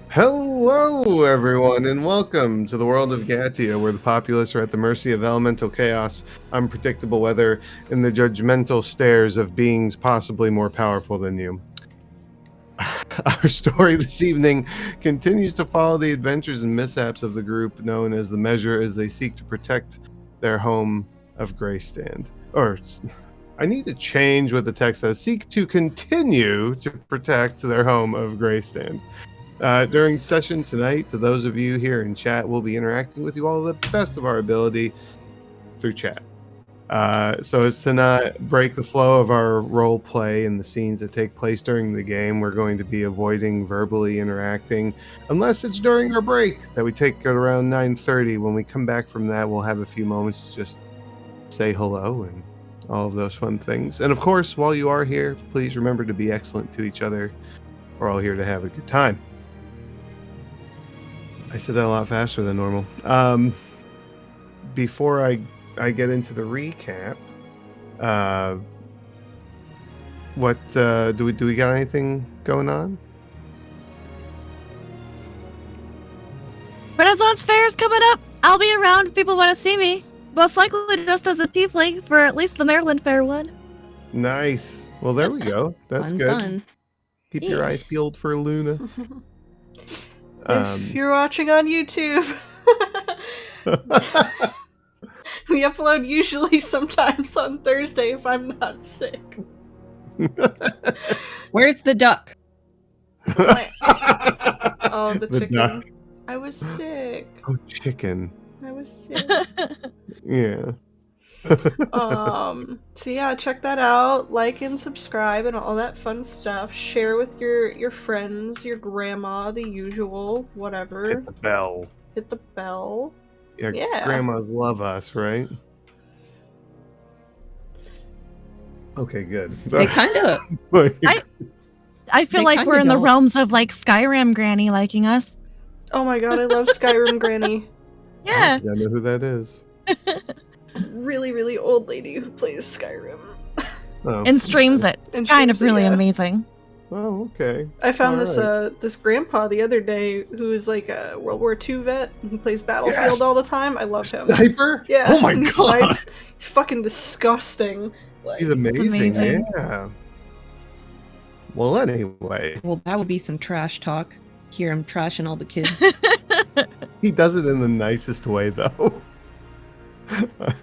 Hello, everyone, and welcome to the world of Gatia, where the populace are at the mercy of elemental chaos, unpredictable weather, and the judgmental stares of beings possibly more powerful than you. Our story this evening continues to follow the adventures and mishaps of the group known as the Measure as they seek to protect their home of Greystand. I need to change what the text says. Seek to continue to protect their home of Greystand. During session tonight, to those of you here in chat, we'll be interacting with you all to the best of our ability through chat. So as to not break the flow of our role play and the scenes that take place during the game, we're going to be avoiding verbally interacting unless it's during our break that we take at around 9:30. When we come back from that, we'll have a few moments to just say hello and all of those fun things. And of course, while you are here, please remember to be excellent to each other. We're all here to have a good time. I said that a lot faster than normal. Before I get into the recap, what do we got anything going on? Renaissance Fair is coming up. I'll be around if people want to see me. Most likely just as a tiefling for at least the Maryland Fair one. Nice. Well, there we go. That's Fun, good. fun. Keep your eyes peeled for Luna. If you're watching on YouTube, we upload usually sometimes on Thursday if I'm not sick. Where's the duck? Oh, the chicken. Duck. I was sick. Oh, chicken. I was sick. Yeah. So yeah, check that out. Like and subscribe and all that fun stuff. Share with your friends, your grandma, the usual, whatever. Hit the bell. Hit the bell. Yeah. Grandmas love us, right? Okay, good. They kind of. I feel like we're in the realms of like Skyrim Granny liking us. Oh my god, I love Skyrim Granny. Yeah. I know who that is. Really, really old lady who plays Skyrim. Oh. And streams it. It's kind of really amazing. Oh, okay. I found this grandpa the other day who's like a World War II vet and he plays Battlefield all the time. I love him. Sniper? Yeah. Oh my god. god. He's fucking disgusting. Like, He's amazing. amazing. Yeah. Well, anyway. Well, that would be some trash talk. Hear him trashing all the kids. He does it in the nicest way, though.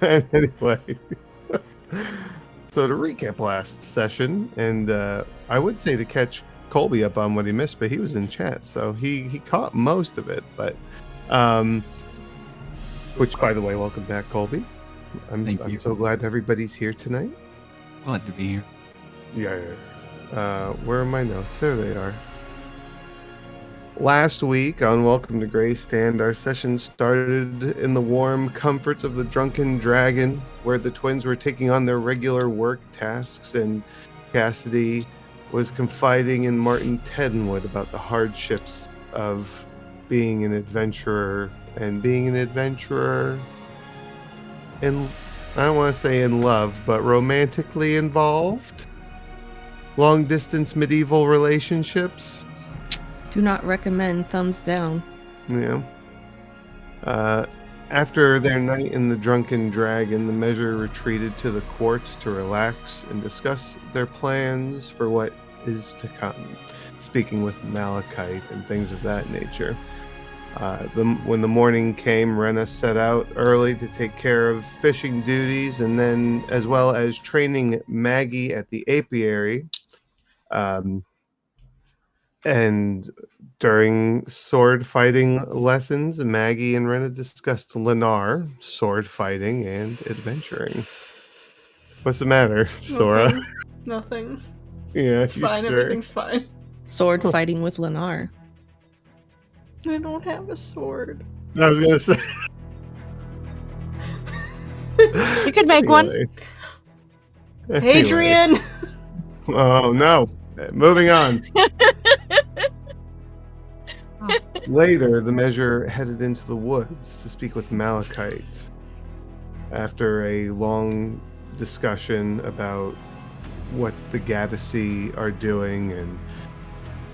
Anyway. So to recap last session, and I would say to catch Colby up on what he missed, but he was in chat, so he caught most of it. But, which, by the way, welcome back, Colby. I'm so glad everybody's here tonight. Glad to be here. Yeah. Where are my notes? There they are. Last week on Welcome to Greystand, our session started in the warm comforts of the Drunken Dragon, where the twins were taking on their regular work tasks, and Cassidy was confiding in Martin Tedenwood about the hardships of being an adventurer, and being an adventurer in, I don't want to say in love, but romantically involved. Long-distance medieval relationships. Do not recommend. Thumbs down. Yeah. After their night in the Drunken Dragon, the Measure retreated to the court to relax and discuss their plans for what is to come, speaking with Malachite and things of that nature. When the morning came, Rena set out early to take care of fishing duties, and then as well as training Maggie at the apiary. And during sword fighting lessons, Maggie and Rena discussed Lennar, sword fighting, and adventuring. What's the matter, Sora? Nothing. Yeah, it's fine. Sure? Everything's fine. Sword fighting with Lennar. I don't have a sword. I was gonna say. You could make one. Adrian! Oh, no. Moving on. Later, the Measure headed into the woods to speak with Malachite. After a long discussion about what the Gaddacy are doing and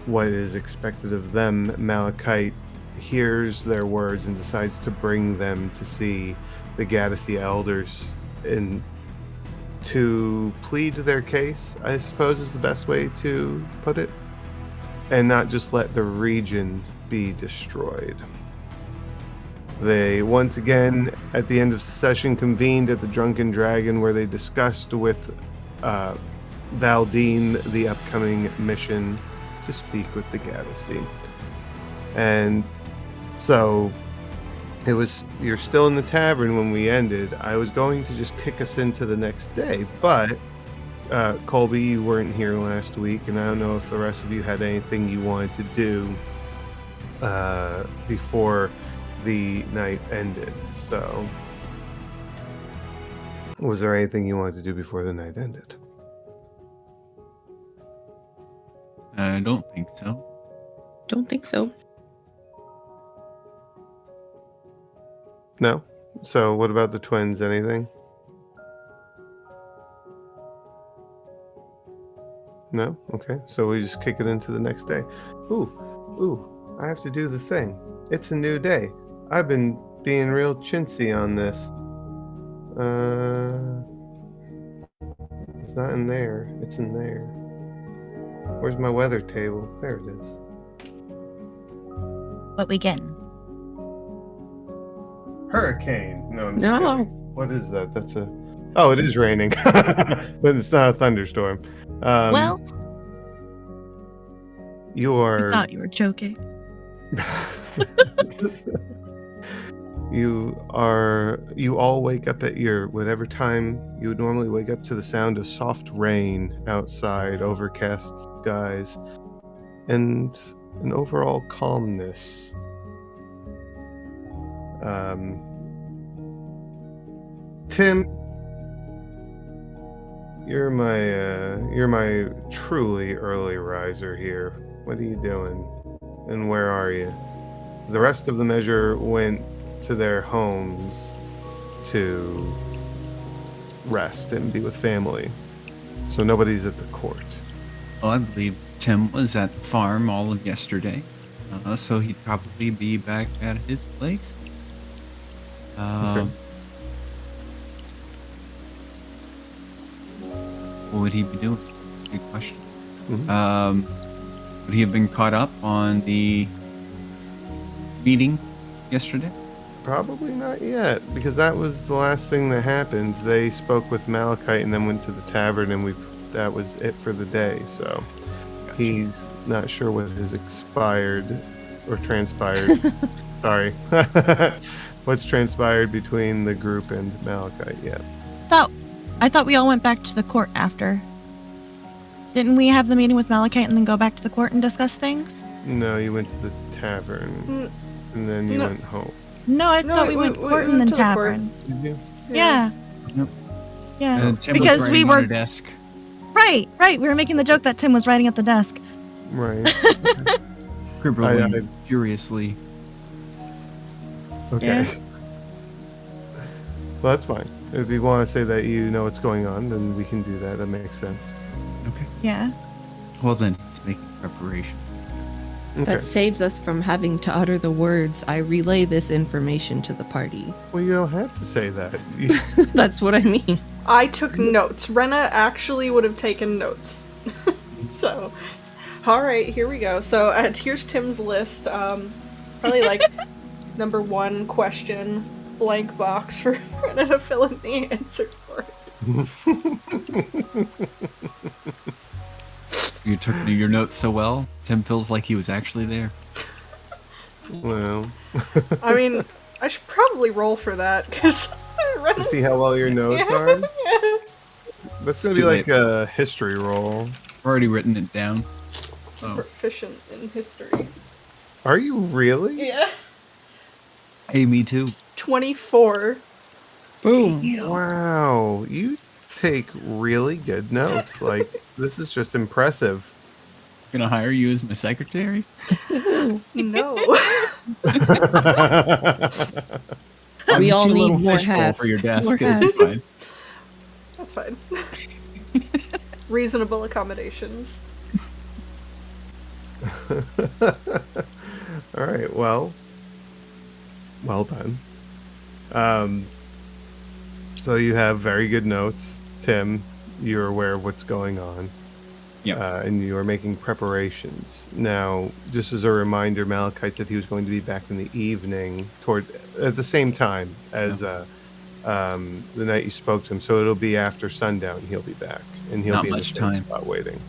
what is expected of them, Malachite hears their words and decides to bring them to see the Gaddisy elders and to plead their case, I suppose is the best way to put it, and not just let the region be destroyed. They once again, at the end of session, convened at the Drunken Dragon, where they discussed with Valdine the upcoming mission to speak with the Gaddisy. And so you're still in the tavern when we ended. I was going to just kick us into the next day, but Colby, you weren't here last week, and I don't know if the rest of you had anything you wanted to do before the night ended. So, was there anything you wanted to do before the night ended? I don't think so. Don't think so. No? So, what about the twins? Anything? No? Okay. So we just kick it into the next day. Ooh, I have to do the thing. It's a new day. I've been being real chintzy on this. It's not in there. It's in there. Where's my weather table? There it is. What we getting? Hurricane. No, I'm just No. kidding. What is that? That's a... Oh, it is raining. But it's not a thunderstorm. Well, You are... I thought you were joking. You all wake up at your whatever time you would normally wake up to the sound of soft rain outside, overcast skies, and an overall calmness. Tim, you're my truly early riser here. What are you doing? And where are you? The rest of the measure went to their homes to rest and be with family. So nobody's at the court. Well, I believe Tim was at the farm all of yesterday, so he'd probably be back at his place. Okay. What would he be doing? Good question. Mhm. Would he have been caught up on the meeting yesterday? Probably not yet, because that was the last thing that happened. They spoke with Malachite and then went to the tavern, and that was it for the day. So Gotcha. he's not sure what has expired or transpired. Sorry. What's transpired between the group and Malachite yet. I thought we all went back to the court after. Didn't we have the meeting with Malachite and then go back to the court and discuss things? No, you went to the tavern, and then you No. went home. No, I No, thought we went court and went then to the court. tavern. Did you? Yeah. Yep. Yeah. Tim Because was we writing on were a desk. right. We were making the joke that Tim was writing at the desk. Right. Scribbling furiously. Okay. Yeah. Well, that's fine. If you want to say that you know what's going on, then we can do that. That makes sense. Okay. Yeah. Well, then he's making preparation. Okay. That saves us from having to utter the words, I relay this information to the party. Well, you don't have to say that. That's what I mean. I took notes. Renna actually would have taken notes. So, all right, here we go. So here's Tim's list. Probably like number 1 question, blank box for Renna to fill in the answer for. You took your notes so well, Tim feels like he was actually there. Well, I mean, I should probably roll for that because to see how well your notes are. Yeah. That's It's gonna be too like late. a history roll. I've already written it down. Oh, Proficient in history. Are you really? Yeah. hey, me too. 24. Boom. Wow, you take really good notes. Like, this is just impressive. Gonna hire you as my secretary? No. We all I'll get you a need little more fishbowl hats. for your desk. More It'll be hats. fine. That's fine. Reasonable accommodations. All right. Well done. Um, so you have very good notes, Tim. You're aware of what's going on. Yep. And you are making preparations. Now, just as a reminder, Malachite said he was going to be back in the evening at the same time as the night you spoke to him. So it'll be after sundown he'll be back, and he'll Not be in the much same time. spot waiting.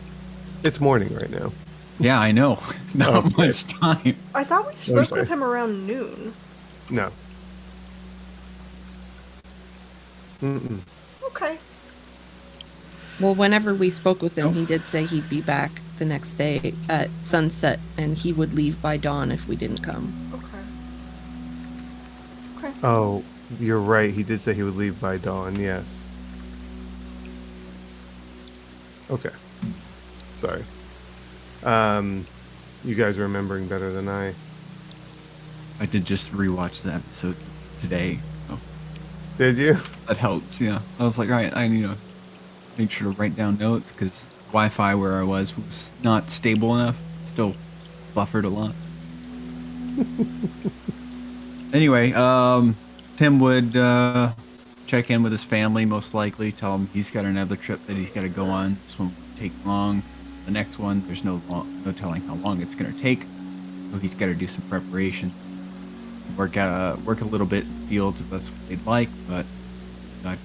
It's morning right now. Yeah, I know. Not Okay. much time. I thought we spoke sorry. with him around noon. No. Mm-mm. Okay. Well, whenever we spoke with him, he did say he'd be back the next day at sunset, and he would leave by dawn if we didn't come. Okay. Oh, you're right. He did say he would leave by dawn. Yes. Okay. Sorry. You guys are remembering better than I. I did just rewatch the episode today. So Did you? that helps. Yeah. I was like, all right, I need to make sure to write down notes because Wi-Fi where I was not stable enough. Still buffered a lot. Anyway, Tim would check in with his family, most likely. Tell him he's got another trip that he's got to go on. This one won't take long. The next one, there's no telling how long it's going to take. So he's got to do some preparation. Work a little bit in the fields if that's what they'd like, but got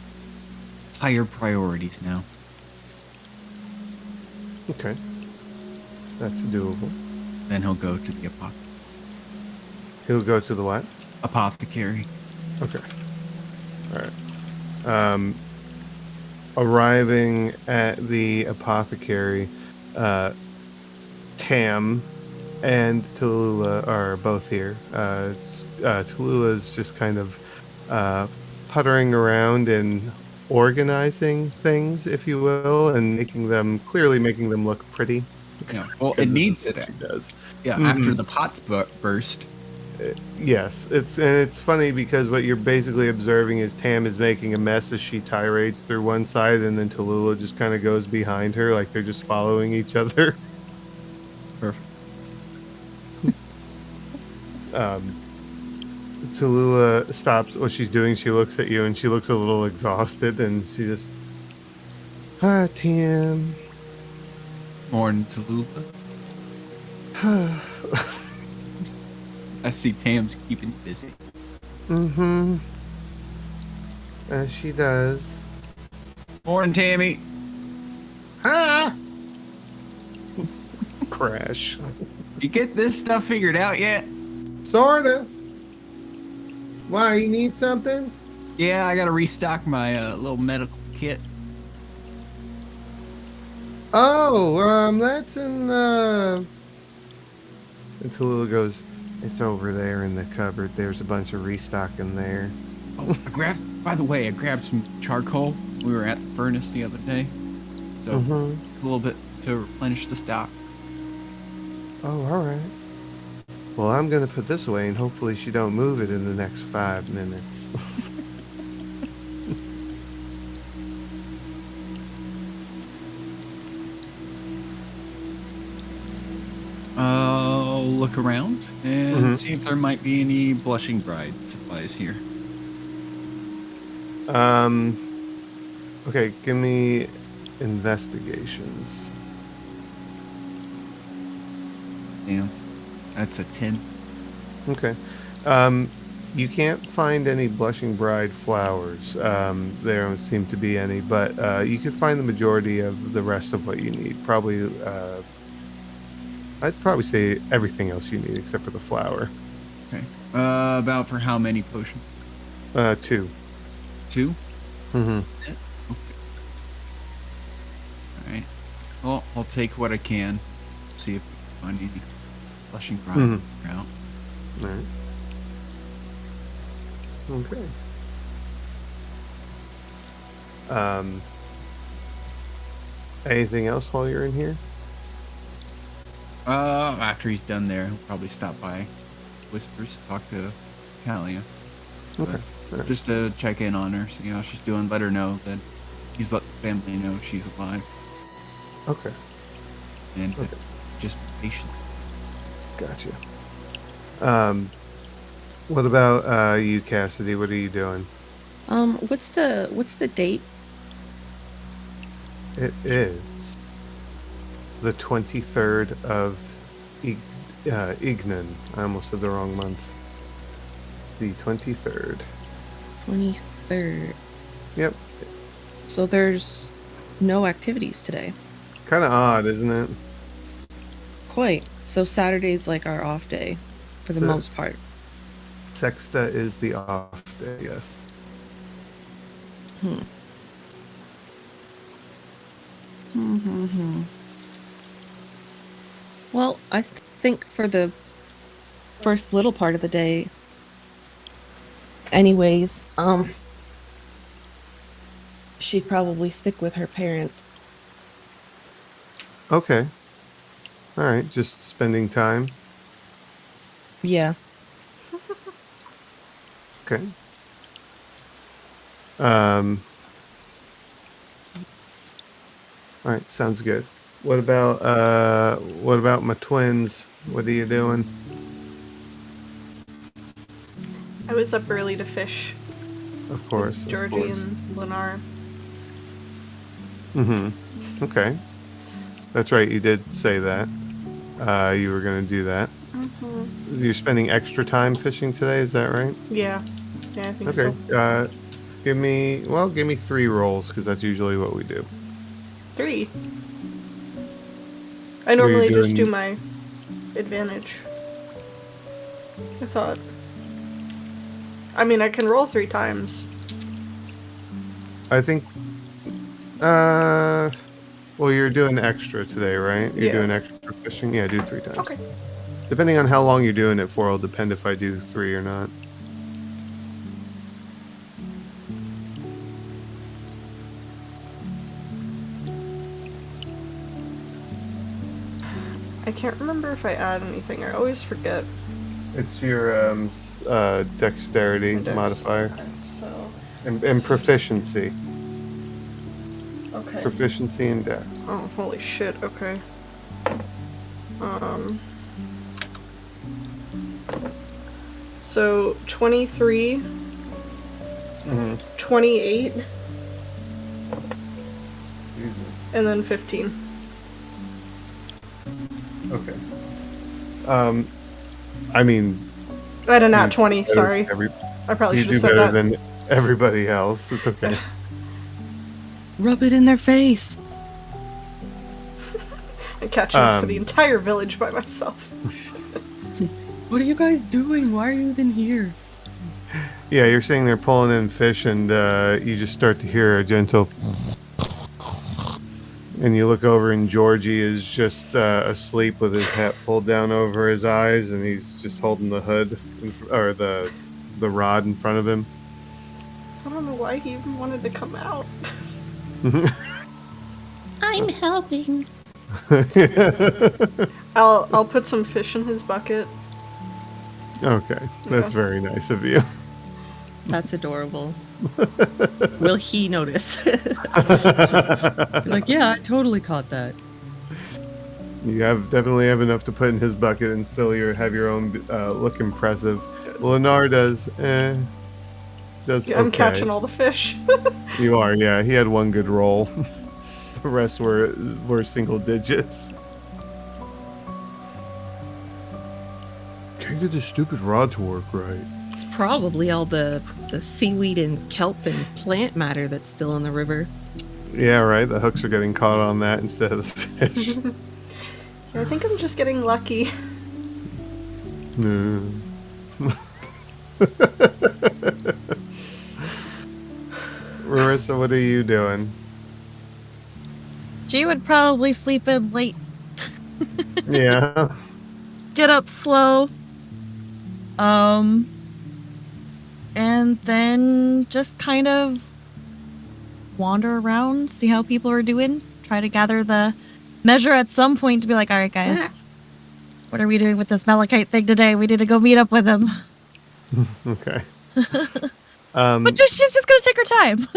higher priorities now. Okay. That's doable. Then he'll go to the He'll go to the what? apothecary. Okay. All right. Arriving at the apothecary, Tam and Tallulah are both here. Tallulah's just kind of puttering around and organizing things, if you will, and clearly making them look pretty. Yeah. Well, 'Cause it this needs is to. what she does. Yeah. Mhm. After the pots burst. Yes, it's funny because what you're basically observing is Tam is making a mess as she tirades through one side, and then Tallulah just kind of goes behind her, like they're just following each other. Perfect. Tallulah stops what she's doing. She looks at you, and she looks a little exhausted, and she just, "Hi, Tam." Morning, Tallulah. I see Tam's keeping busy. Mm-hmm. As she does. Morning, Tammy. Hi. Crash. You get this stuff figured out yet? Sorta. Why, you need something? Yeah, I gotta restock my little medical kit. Oh, that's in the... And Tallulah goes, "It's over there in the cupboard. There's a bunch of restock in there." Oh, by the way, I grabbed some charcoal. We were at the furnace the other day. So, it's a little bit to replenish the stock. Oh, all right. Well, I'm going to put this away, and hopefully she don't move it in the next 5 minutes. I'll look around and see if there might be any blushing bride supplies here. Okay, give me investigations. Damn, that's a 10. Okay. You can't find any blushing bride flowers. There don't seem to be any, but you could find the majority of the rest of what you need. Probably, I'd probably say everything else you need except for the flower. Okay. About for how many potions? 2. 2? Mm-hmm. Okay. Alright. Well, I'll take what I can. See if we can find any blushing bride around. All right. Okay. Anything else while you're in here? After he's done there, he'll probably stop by Whispers, talk to Talia. Okay. All right. Just to check in on her, see how she's doing, let her know that he's let the family know she's alive. Okay. And Okay. just be patient. Gotcha. What about you, Cassidy? What are you doing? What's the date? It is the 23rd of Ignan. I almost said the wrong month. The 23rd. 23rd. Yep. So there's no activities today. Kind of odd, isn't it? Quite. So Saturday's like our off day, for the So- most part. Sexta is the off day, yes. Well, I think for the first little part of the day, anyways, she'd probably stick with her parents. Okay. All right, just spending time. Yeah. Okay. All right, sounds good. What about my twins? What are you doing? I was up early to fish. Of course. With Georgie and Lennar. Mm-hmm. Okay. That's right, you did say that. You were gonna do that. Mm-hmm. You're spending extra time fishing today, is that right? Yeah. Yeah, I think Okay. so. Give me 3 rolls, because that's usually what we do. 3. I normally just do doing- my advantage. I thought. I mean, I can roll 3 times. I think well, you're doing extra today, right? You're Yeah. doing extra fishing? Yeah, do 3 times. Okay. Depending on how long you're doing it for, it'll depend if I do 3 or not. I can't remember if I add anything. I always forget. It's your dexterity my dex. modifier Okay, so. and proficiency. Okay. Proficiency and dex. Oh, holy shit, okay. So 23, Mm-hmm. 28, Jesus. and then 15. Okay. I mean, I had a nat you 20, better sorry. than I probably you should do have said better that. than everybody else. It's okay. Rub it in their face. I'm catching up for the Um, entire village by myself. What are you guys doing? Why are you even here? Yeah, you're sitting there pulling in fish, and you just start to hear a gentle. And you look over, and Georgie is just asleep with his hat pulled down over his eyes, and he's just holding the hood, or the rod in front of him. I don't know why he even wanted to come out. I'm helping. I'll put some fish in his bucket. Okay, that's Yeah. very nice of you. That's adorable. Will he notice? Like, yeah, I totally caught that. You definitely have enough to put in his bucket, and still have your own look impressive. Lennar does. Does Yeah, I'm okay. catching all the fish. You are, yeah. He had 1 good roll. The rest were single digits. Can't get this stupid rod to work right. It's probably all the seaweed and kelp and plant matter that's still in the river. Yeah, right. The hooks are getting caught on that instead of the fish. I think I'm just getting lucky. No. Marissa, what are you doing? She would probably sleep in late, Yeah. get up slow. And then just kind of wander around, see how people are doing, try to gather the measure at some point to be like, all right, guys, what are we doing with this Malachite thing today? We need to go meet up with him. Okay. But she's just gonna take her time.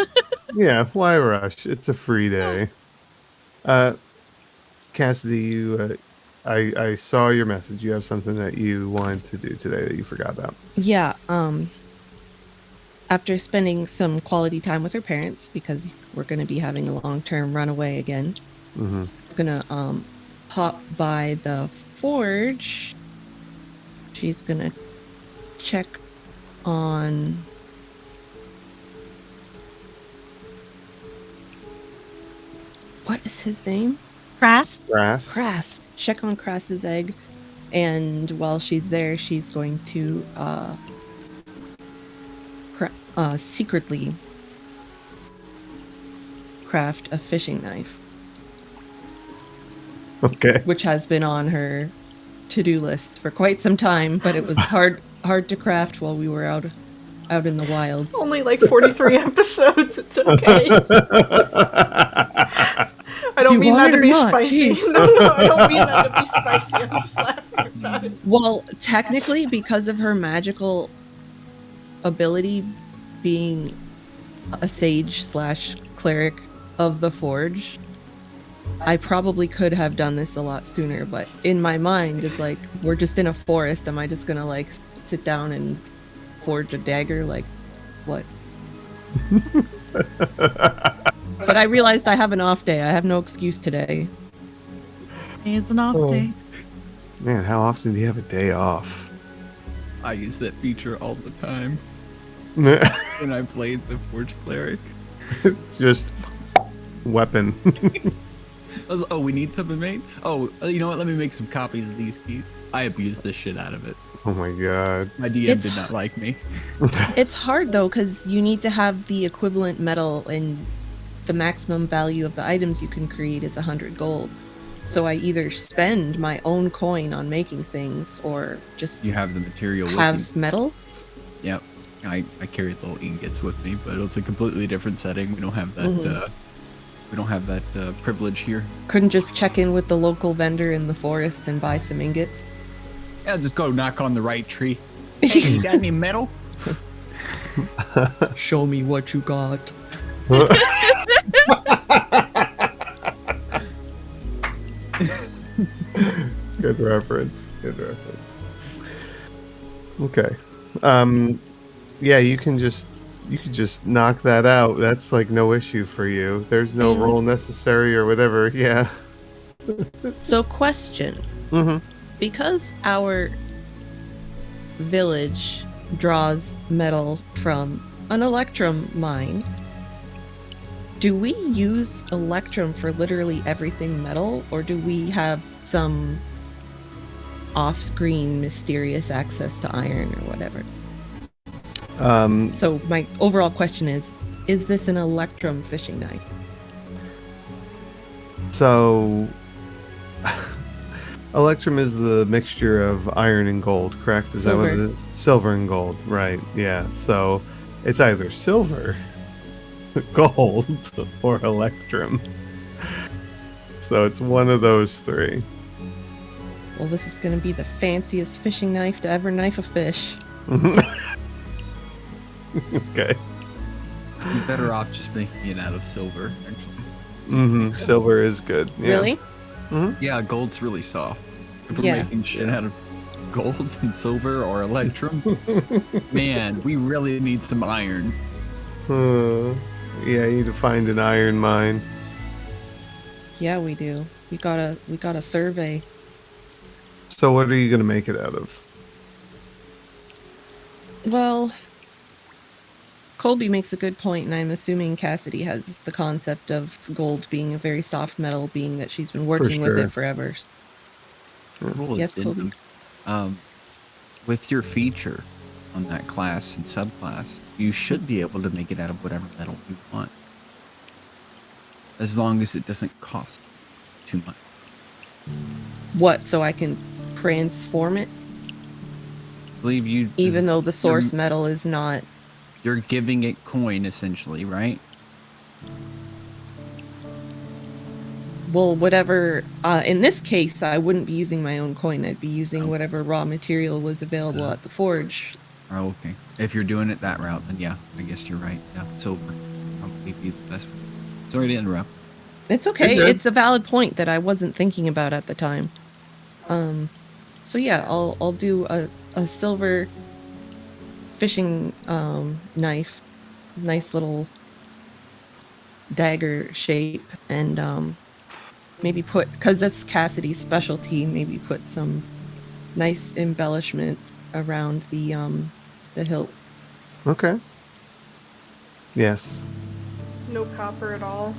Yeah, why rush? It's a free day. Cassidy, I saw your message. You have something that you wanted to do today that you forgot about. Yeah, after spending some quality time with her parents, because we're going to be having a long-term runaway again, Mm-hmm. she's going to pop by the forge. She's going to check on what is his name? Crass? Grass. Crass. Check on Crass's egg, and while she's there, she's going to secretly craft a fishing knife, Okay. which has been on her to-do list for quite some time, but it was hard to craft while we were out in the wilds. Only like 43 episodes. It's okay. I don't Do you mean want that it to or be not? spicy. Jeez. No, I don't mean that to be spicy. I'm just laughing about it. Well, technically, because of her magical ability being a sage / cleric of the forge, I probably could have done this a lot sooner, but in my mind, it's like, we're just in a forest. Am I just gonna like sit down and forge a dagger? Like, what? But I realized I have an off day. I have no excuse today. It's an off Oh. day. Man, how often do you have a day off? I use that feature all the time when I played the Forge Cleric. Just weapon. I was, oh, we need something made? Oh, you know what? Let me make some copies of these keys. I abused the shit out of it. Oh my god. My DM It's- did not like me. It's hard though, because you need to have the equivalent metal, and the maximum value of the items you can create is 100 gold. So I either spend my own coin on making things, or just You have the material with you. have metal. Yep. I carry little ingots with me, but it's a completely different setting. We don't have that. Mhm. We don't have that privilege here. Couldn't just check in with the local vendor in the forest and buy some ingots. Yeah, just go knock on the right tree. Hey, you got any metal? Show me what you got. Good reference. Good reference. Okay. Yeah, you could just knock that out. That's like no issue for you. There's no Yeah. roll necessary or whatever. Yeah. So, question. Mm-hmm. Because our village draws metal from an electrum mine, do we use electrum for literally everything metal, or do we have some off-screen mysterious access to iron or whatever? So my overall question is this an electrum fishing knife? So electrum is the mixture of iron and gold, correct? Is that what it Silver. is? Silver and gold, right? Yeah. So it's either silver, gold, or electrum. So it's one of those three. Well, this is going to be the fanciest fishing knife to ever knife a fish. Okay. You're better off just making it out of silver, actually. Mm-hmm. Silver is good. Yeah. Really? Yeah, gold's really soft. If we're Yeah. making shit out of gold and silver or electrum, man, we really need some iron. Yeah, you need to find an iron mine. Yeah, we do. We got a survey. So what are you gonna make it out of? Well, Colby makes a good point, and I'm assuming Cassidy has the concept of gold being a very soft metal, being that she's been working with sure. it forever. Little Yes, addendum. With your feature on that class and subclass, you should be able to make it out of whatever metal you want, as long as it doesn't cost too much. What? So I can transform it, I believe you, even though the you're- source metal is not. you're giving it coin essentially, right? Well, whatever. In this case, I wouldn't be using my own coin. I'd be using whatever raw material was available at the forge. Oh, okay. If you're doing it that route, then yeah, I guess you're right. Yeah, silver probably be the best. Sorry to interrupt. It's okay. You're good. It's a valid point that I wasn't thinking about at the time. So yeah, I'll do a silver fishing knife, nice little dagger shape, and maybe put, because that's Cassidy's specialty, maybe put some nice embellishments around the hilt. Okay. Yes. No copper at all.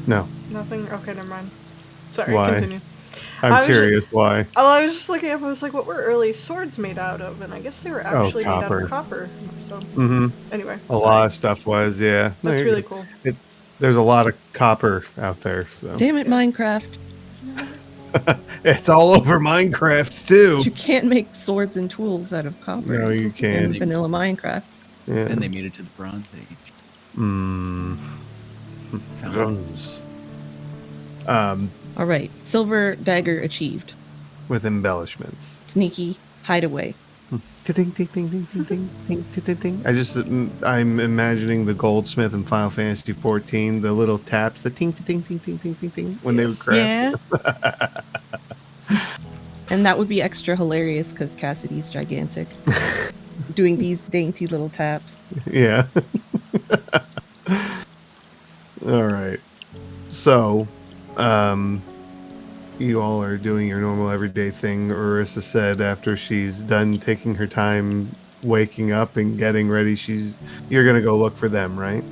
No. Nothing. Okay, never mind. Sorry, Why? continue. I'm I was curious why. Oh, I was just looking up. I was like, what were early swords made out of? And I guess they were actually made out copper. of copper. So Mm-hmm. anyway, A sorry. lot of stuff was, yeah. No, That's you're really good. cool. There's a lot of copper out there, so Damn it, Yeah. Minecraft! it's all over Minecraft too. You can't make swords and tools out of copper No, you in can't. vanilla Minecraft. Yeah. Then they made it to the Bronze Age. Mm. Found Guns. All right, silver dagger achieved. With embellishments. Sneaky hideaway. Ding, ding, ding, ding, ding, ding, ding, ding, ding. I'm imagining the goldsmith in Final Fantasy 14, the little taps, the ting, ting, ting, ting, ting, ting, ting, when they would Yes. craft. Yeah. And that would be extra hilarious because Cassidy's gigantic. Doing these dainty little taps. Yeah. All right. So, you all are doing your normal everyday thing. Orissa said after she's done taking her time waking up and getting ready, you're gonna go look for them, right?